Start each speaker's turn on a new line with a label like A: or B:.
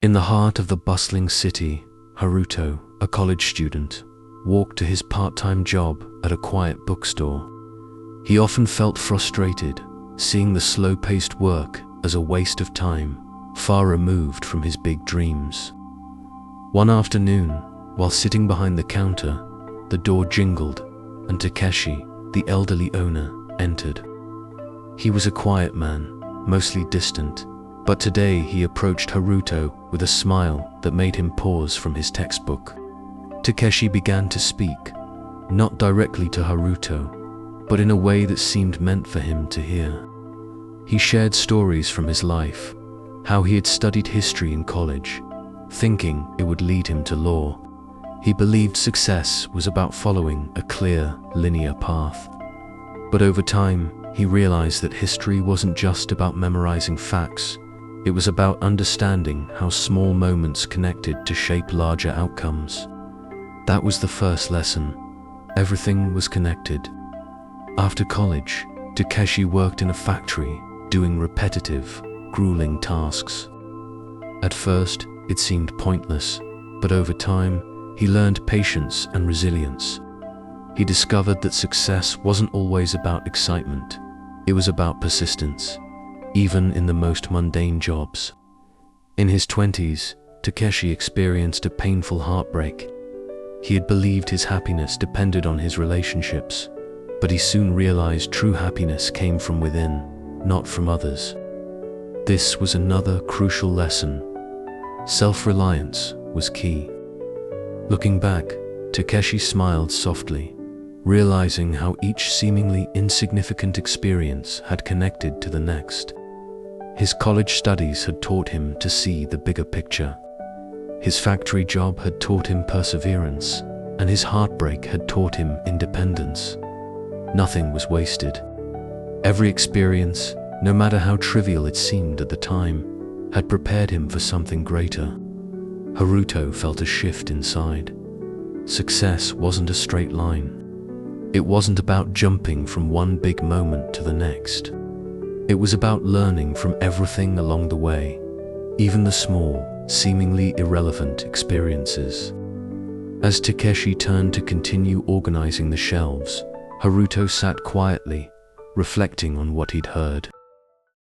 A: In the heart of the bustling city, Haruto, a college student, walked to his part-time job at a quiet bookstore. He often felt frustrated, seeing the slow-paced work as a waste of time, far removed from his big dreams. One afternoon, while sitting behind the counter, the door jingled, and Takeshi, the elderly owner, entered. He was a quiet man, mostly distant, but today he approached Haruto with a smile that made him pause from his textbook. Takeshi began to speak, not directly to Haruto, but in a way that seemed meant for him to hear. He shared stories from his life, how he had studied history in college, thinking it would lead him to law. He believed success was about following a clear, linear path. But over time, he realized that history wasn't just about memorizing facts. It was about understanding how small moments connected to shape larger outcomes. That was the first lesson. Everything was connected. After college, Takeshi worked in a factory, doing repetitive, grueling tasks. At first, it seemed pointless, but over time, he learned patience and resilience. He discovered that success wasn't always about excitement. It was about persistence, even in the most mundane jobs. In his 20s, Takeshi experienced a painful heartbreak. He had believed his happiness depended on his relationships, but he soon realized true happiness came from within, not from others. This was another crucial lesson. Self-reliance was key. Looking back, Takeshi smiled softly, realizing how each seemingly insignificant experience had connected to the next. His college studies had taught him to see the bigger picture. His factory job had taught him perseverance, and his heartbreak had taught him independence. Nothing was wasted. Every experience, no matter how trivial it seemed at the time, had prepared him for something greater. Haruto felt a shift inside. Success wasn't a straight line. It wasn't about jumping from one big moment to the next. It was about learning from everything along the way, even the small, seemingly irrelevant experiences. As Takeshi turned to continue organizing the shelves, Haruto sat quietly, reflecting on what he'd heard.